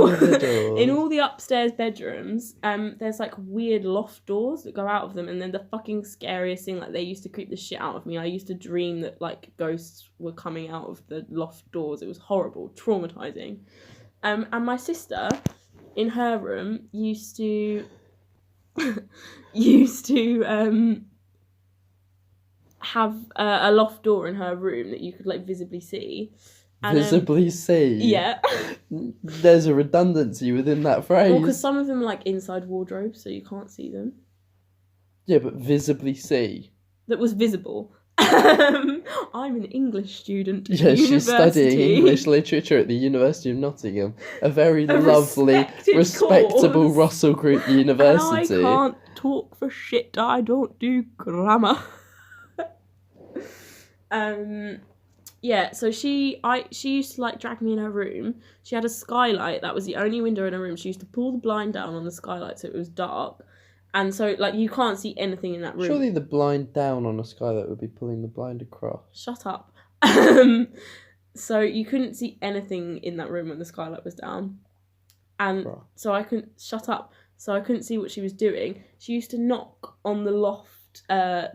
the doors. in all the upstairs bedrooms, there's like weird loft doors that go out of them, and then the fucking scariest thing, like they used to creep the shit out of me. I used to dream that like ghosts were coming out of the loft doors. It was horrible, traumatizing. And my sister, in her room, used to have a loft door in her room that you could like visibly see. And, Visibly see. yeah. There's a redundancy within that phrase. Well, because some of them are like inside wardrobes, so you can't see them. Yeah, but visibly see. That was visible. I'm an English student. At Yes, she's studying university. English literature at the University of Nottingham, a very A respectable respected course. Russell Group university. And I can't talk for shit. I don't do grammar. Yeah, so she used to like drag me in her room. She had a skylight that was the only window in her room. She used to pull the blind down on the skylight so it was dark, And so, like, you can't see anything in that room. Surely the blind down on a skylight would be pulling the blind across. Shut up. So you couldn't see anything in that room when the skylight was down. And Right. so I couldn't... Shut up. So I couldn't see what she was doing. She used to knock on the loft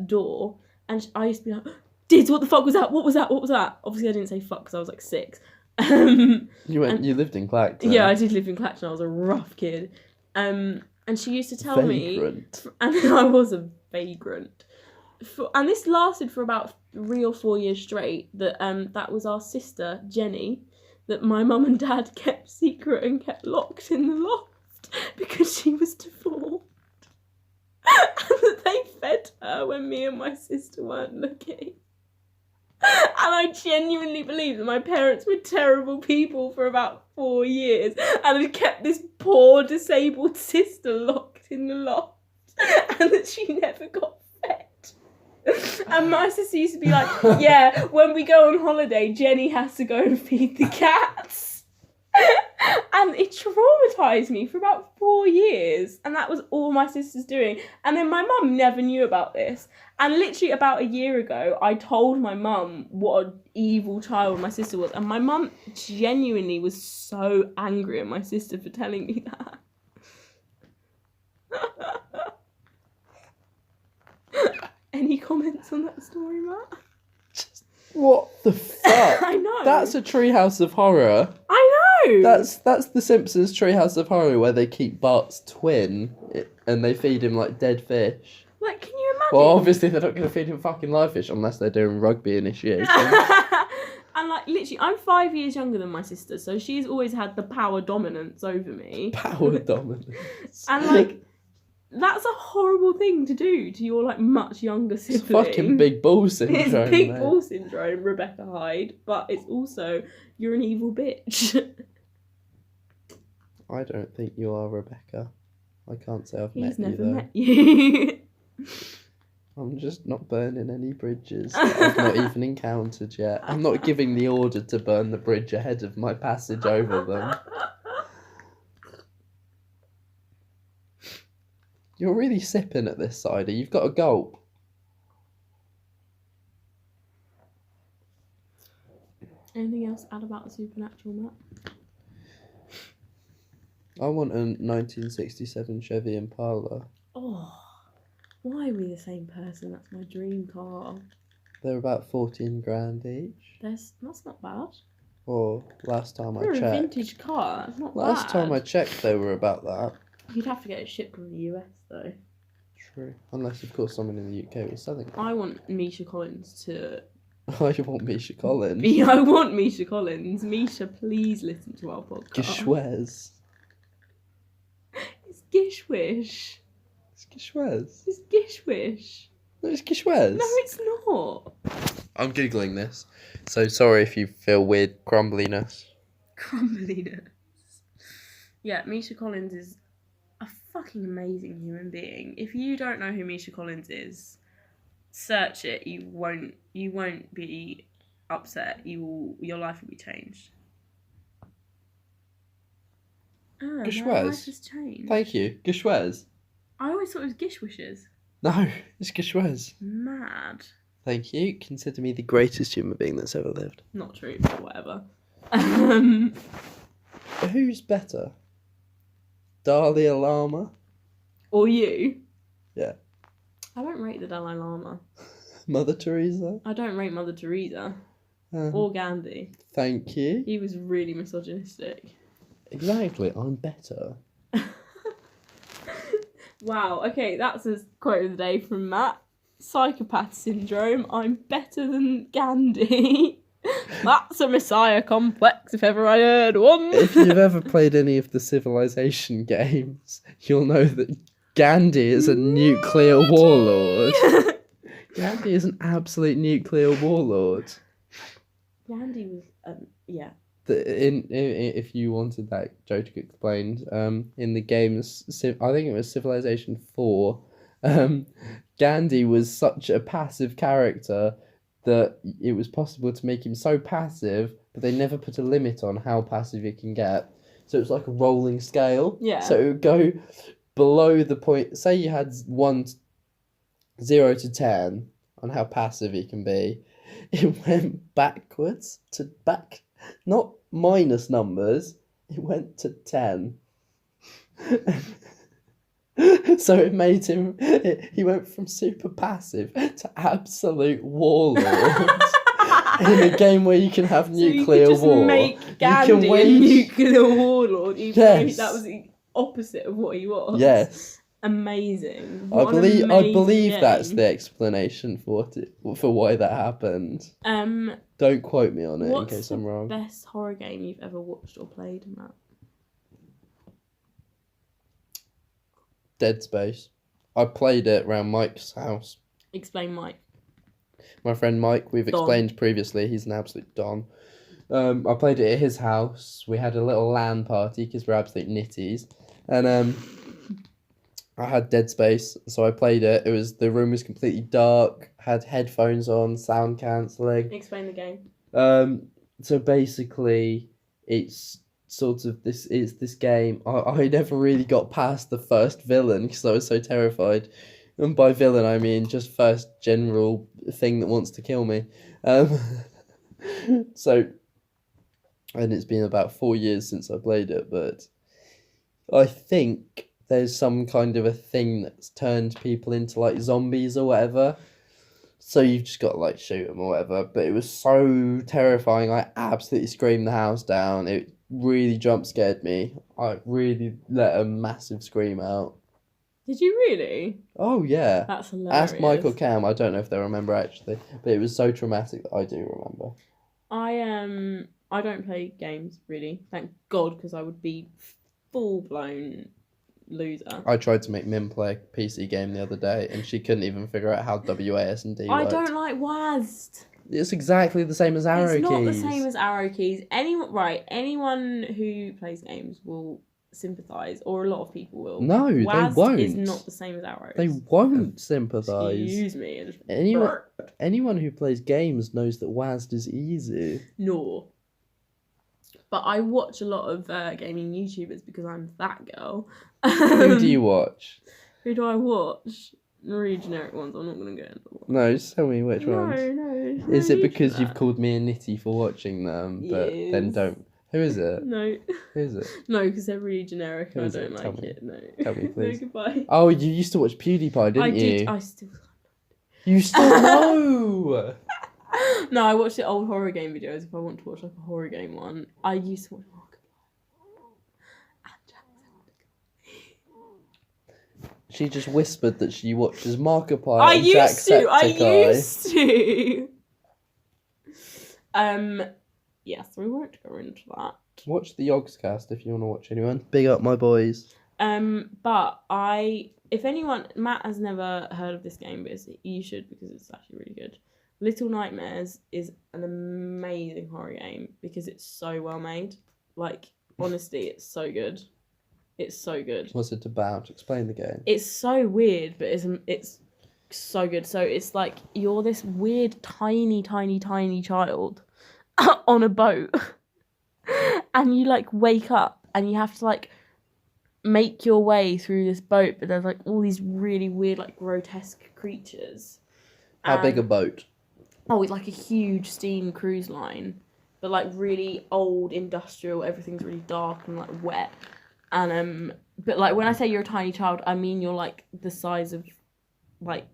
door, and I used to be like, Dids, what the fuck was that? What was that? What was that? Obviously, I didn't say fuck because I was like 6. You lived in Clacton. Yeah, I did live in Clacton. I was a rough kid. And she used to tell Vagrant. me... And I was a vagrant. And this lasted for about 3 or 4 years straight, that was our sister, Jenny, that my mum and dad kept secret and kept locked in the loft because she was deformed. And that they fed her when me and my sister weren't looking. And I genuinely believe that my parents were terrible people for about 4 years and had kept this poor disabled sister locked in the loft and that she never got fed. And my sister used to be like, yeah, when we go on holiday, Jenny has to go and feed the cats. And it traumatised me for about 4 years. And that was all my sister's doing. And then my mum never knew about this. And literally about a year ago, I told my mum what an evil child my sister was. And my mum genuinely was so angry at my sister for telling me that. Any comments on that story, Matt? What the fuck? I know. That's a treehouse of horror. I know. That's the Simpsons treehouse of horror where they keep Bart's twin and they feed him like dead fish. Like, can you imagine? Well, obviously they're not going to feed him fucking live fish unless they're doing rugby initiation. And like, literally, I'm 5 years younger than my sister, so she's always had the power dominance over me. Power dominance. And like, that's a horrible thing to do to your like much younger It's sibling. fucking big ball syndrome. It's big mate. ball syndrome, Rebecca Hyde, but it's also you're an evil bitch. I don't think you are Rebecca. I can't say I've He's met you never though. met you. I'm just not burning any bridges that I've not even encountered yet. I'm not giving the order to burn the bridge ahead of my passage over them. You're really sipping at this cider. You've got a gulp. Anything else to add about the supernatural, Matt? I want a 1967 Chevy Impala. Oh, why are we the same person? That's my dream car. They're about 14 grand each. That's not bad. Or last time I For a checked. vintage car, that's not Last bad. time I checked, they were about that. You'd have to get it shipped from the US though. True. Unless, of course, someone in the UK was selling it. I want Misha Collins to I want Misha Collins. I want Misha Collins. Misha, please listen to our podcast. Gishwez. It's Gishwish. It's Gishwez. It's Gishwish. No, it's Gishwez. No, it's not. I'm Googling this. So sorry if you feel weird crumbliness. Crumbliness. Yeah, Misha Collins is a fucking amazing human being. If you don't know who Misha Collins is, search it. You won't be upset. Your life will be changed. My Gishwez. life has changed. Thank you. Gishwez. I always thought it was Gishwishes. No, it's Gishwez. Mad. Thank you. Consider me the greatest human being that's ever lived. Not true, but whatever. But who's better? Dalai Lama? Or you? Yeah. I don't rate the Dalai Lama. Mother Teresa? I don't rate Mother Teresa. Uh, Or Gandhi. Thank you. He was really misogynistic. Exactly. I'm better. Wow, okay, that's a quote of the day from Matt. Psychopath syndrome. I'm better than Gandhi. That's a messiah complex if ever I heard one. If you've ever played any of the Civilization games, you'll know that Gandhi is a nuclear warlord. Gandhi is an absolute nuclear warlord. Gandhi was, yeah. If you wanted that joke explained, in the games, I think it was Civilization 4, Gandhi was such a passive character that it was possible to make him so passive, but they never put a limit on how passive he can get. So it was like a rolling scale. Yeah. So it would go below the point. Say you had 0 to 10 on how passive he can be. It went backwards to back, not minus numbers. It went to 10. So it made him. He went from super passive to absolute warlord. In a game where you can have nuclear so you could just war, make Gandhi a nuclear warlord, even though that was the opposite of what he was. Yes. Amazing. I believe game. that's the explanation for why that happened. Don't quote me on it in case I'm wrong. What's the best horror game you've ever watched or played, Matt? Dead Space. I played it around Mike's house. Explain Mike. My friend Mike, we've explained previously, he's an absolute don. I played it at his house. We had a little LAN party because we're absolute nitties. And I had Dead Space, so I played it. The room was completely dark, had headphones on, sound cancelling. Explain the game. So basically, it's sort of this game. I never really got past the first villain because I was so terrified. And by villain, I mean just first general thing that wants to kill me. So, and it's been about 4 years since I played it, but I think there's some kind of a thing that's turned people into like zombies or whatever. So you've just got to like shoot them or whatever. But it was so terrifying. I absolutely screamed the house down. It really jump scared me. I really let a massive scream out. Did you really? Oh yeah. That's hilarious. Ask Michael Cam. I don't know if they remember actually, but it was so traumatic that I do remember. I don't play games really. Thank God, because I would be full blown loser. I tried to make Min play a PC game the other day, and she couldn't even figure out how WASD worked. I don't like WASD. It's exactly the same as arrow keys. It's not the same as arrow keys. Anyone who plays games will sympathise, or a lot of people will. No, WASD they won't. Is not the same as arrows. They won't sympathise. Excuse me. Anyone who plays games knows that WASD is easy. No. But I watch a lot of gaming YouTubers because I'm that girl. Who do you watch? Who do I watch? Really generic ones. I'm not going to go into them. No, just tell me which ones. No. Is it because you've called me a nitty for watching them, but Yes. then don't? Who is it? No. Who is it? No, because they're really generic and I don't Tell like me. it. No. Tell me, please. No, goodbye. Oh, you used to watch PewDiePie, didn't you? I did. I still... You still know? No, I watch the old horror game videos if I want to watch like a horror game one. I used to watch She just whispered that she watches Markiplier I and used to. Jacksepticeye. Yes, we won't go into that. Watch the Yogscast if you want to watch anyone. Big up my boys. But if anyone, Matt has never heard of this game, but you should because it's actually really good. Little Nightmares is an amazing horror game because it's so well made. Like, honestly, it's so good. It's so good. What's it about? Explain the game. It's so weird, but it's so good. So it's like you're this weird, tiny child on a boat, and you like wake up and you have to like make your way through this boat, but there's like all these really weird, like grotesque creatures. How big a boat? Oh, it's like a huge steam cruise line, but like really old industrial. Everything's really dark and like wet. And but like when I say you're a tiny child, I mean you're like the size of like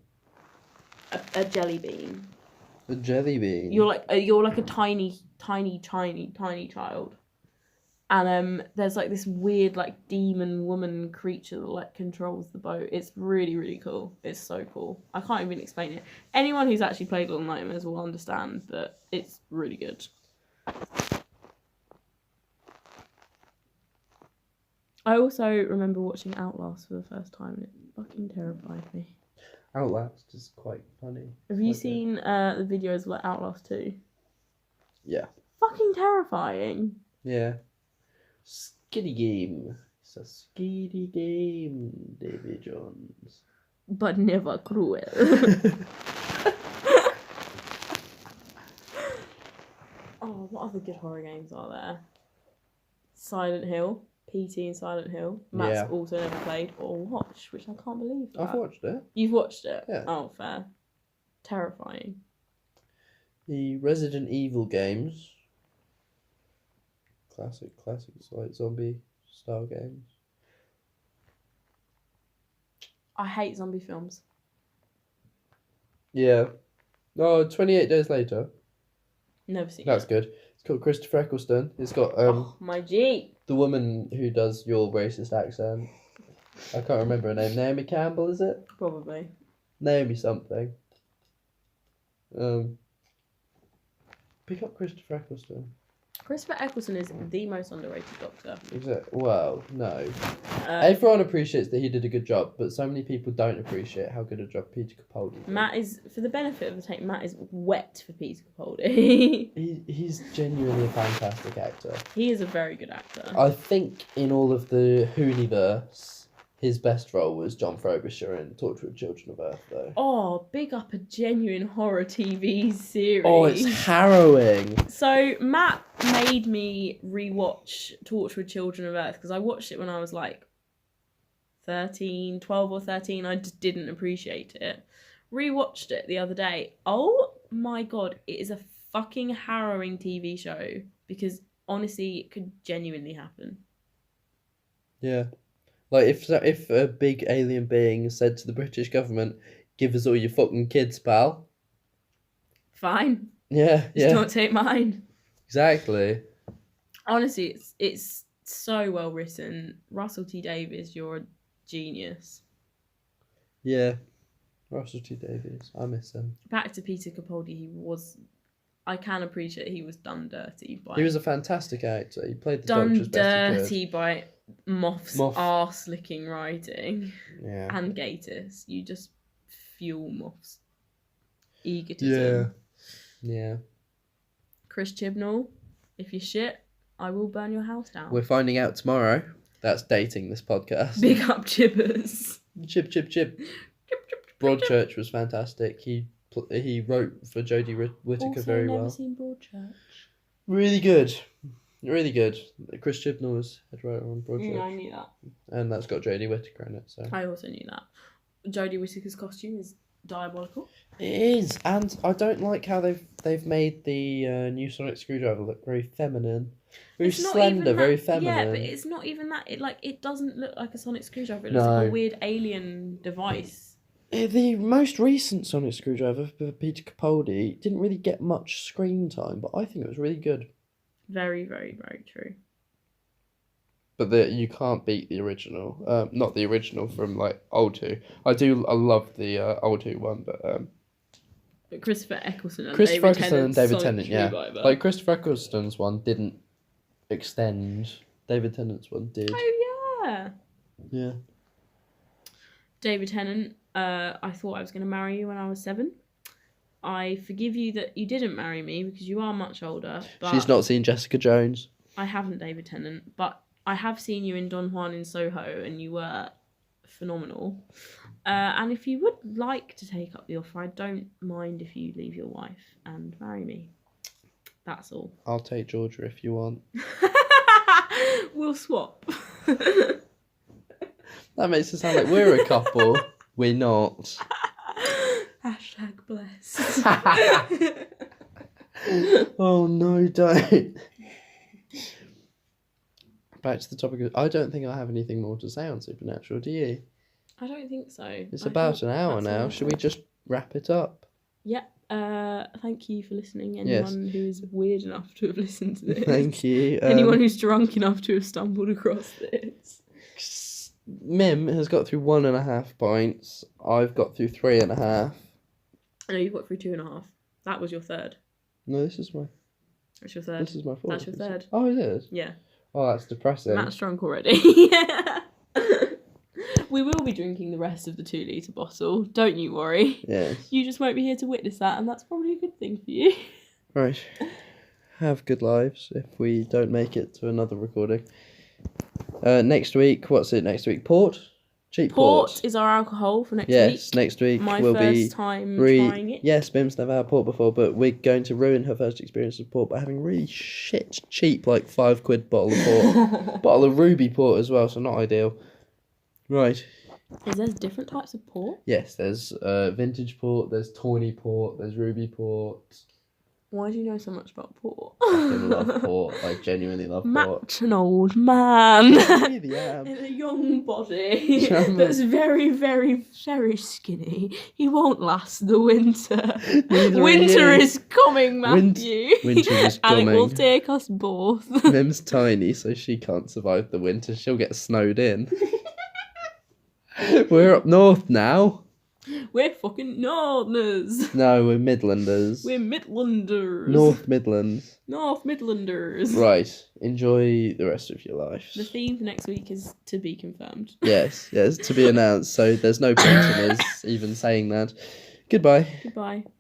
a jelly bean. A jelly bean. You're like a tiny child. And there's like this weird like demon woman creature that like controls the boat. It's really, really cool. It's so cool. I can't even explain it. Anyone who's actually played Little Nightmares will understand that it's really good. I also remember watching Outlast for the first time and it fucking terrified me. Outlast is quite funny. Have you seen the videos of like Outlast 2? Yeah. Fucking terrifying. Yeah. Skiddy game. It's a skiddy game, Davy Jones. But never cruel. Oh, what other good horror games are there? Silent Hill. PT and Silent Hill. Matt's Yeah. also never played or watched, which I can't believe. I've watched it. You've watched it? Yeah. Oh, fair. Terrifying. The Resident Evil games. Classics like zombie style games. I hate zombie films. Yeah. Oh, 28 Days Later. Never seen That's it. good. It's got Christopher Eccleston. It's got Oh, my G. the woman who does your racist accent. I can't remember her name. Naomi Campbell, is it? Probably. Naomi something. Pick up Christopher Eccleston. Christopher Eccleston is the most underrated Doctor. Is it? Well, no. Everyone appreciates that he did a good job, but so many people don't appreciate how good a job Peter Capaldi did. Matt is, for the benefit of the tape, Matt is wet for Peter Capaldi. He's genuinely a fantastic actor. He is a very good actor. I think in all of the Hooniverse, his best role was John Frobisher in Tortured Children of Earth, though. Oh, big up a genuine horror TV series. Oh, it's harrowing. So Matt made me rewatch Tortured Children of Earth because I watched it when I was like 12 or 13. I just didn't appreciate it. Rewatched it the other day. Oh my god, it is a fucking harrowing TV show because honestly, it could genuinely happen. Yeah. Like, if a big alien being said to the British government, give us all your fucking kids, pal. Fine. Yeah, Just don't take mine. Exactly. Honestly, it's so well written. Russell T Davies, you're a genius. Yeah. Russell T Davies. I miss him. Back to Peter Capaldi, I can appreciate he was done dirty by... He was a fantastic actor. He played the done Doctor's best he dirty by Moff's arse-licking writing. could. Yeah. And Gatiss. You just fuel Moff's egotism. Yeah. Chris Chibnall, if you're shit, I will burn your house down. We're finding out tomorrow. That's dating this podcast. Big up Chibbers. Chip. Broadchurch was fantastic. He wrote for Jodie Whittaker Also, very never well. seen Broadchurch. Really good. Really good. Chris Chibnall was head writer on Broadchurch. I knew that. And that's got Jodie Whittaker in it. So I also knew that. Jodie Whittaker's costume is diabolical. it is, and I don't like how they've made the new sonic screwdriver look very feminine, very It's not slender, even very that, feminine. Yeah, but it's not even that. It doesn't look like a sonic screwdriver. It looks like a weird alien device. The most recent sonic screwdriver for Peter Capaldi didn't really get much screen time, but I think it was really good. Very, very, very true. But you can't beat the original. Not the original from like old Who. I love the old Who one, but Christopher Eccleston and Christopher David Eccleston and David Tennant, yeah. Screwdriver. Like Christopher Eccleston's one didn't extend. David Tennant's one did. Oh yeah. Yeah. David Tennant, I thought I was going to marry you when I was 7. I forgive you that you didn't marry me because you are much older. But She's not seen Jessica Jones. I haven't, David Tennant, but I have seen you in Don Juan in Soho and you were phenomenal. And if you would like to take up the offer, I don't mind if you leave your wife and marry me. That's all. I'll take Georgia if you want. We'll swap. That makes it sound like we're a couple. We're not. Hashtag bless. Oh no, don't. Back to the topic of, I don't think I have anything more to say on Supernatural, do you? I don't think so. It's about an hour now. Should we just wrap it up? Yeah. Thank you for listening. Anyone who is weird enough to have listened to this. Thank you. Anyone who's drunk enough to have stumbled across this. Mim has got through 1.5 pints. I've got through 3.5. No, you've got through 2.5. That was your third. No, this is my. That's your third. This is my fourth. That's your third. Oh, it is. Yeah. Oh, that's depressing. Matt's drunk already. Yeah. We will be drinking the rest of the 2-litre bottle. Don't you worry. Yes. You just won't be here to witness that, and that's probably a good thing for you. Right. Have good lives if we don't make it to another recording. Next week, what's it next week? Port? Cheap Port port. is our alcohol for next Yes, week. next week My will first be time trying it. Yes, Mim's never had port before, but we're going to ruin her first experience of port by having really shit cheap, like £5 bottle of port. Bottle of ruby port as well, so not ideal. Right. Is there different types of port? Yes, there's vintage port, there's tawny port, there's ruby port. Why do you know so much about port? I fucking love port. I genuinely love port. Matt's an old man. I really am. In a young body I'm that's very, very, very skinny. He won't last the winter. Neither are Winter you. is coming, Matthew. Winter is And it will coming. take us both. Mim's tiny, so she can't survive the winter. She'll get snowed in. We're up north now. We're fucking Northerners. No, we're Midlanders. We're Midlanders. North Midlands. North Midlanders. Right. Enjoy the rest of your life. The theme for next week is to be confirmed. Yes, to be announced. So there's no point in us even saying that. Goodbye. Goodbye.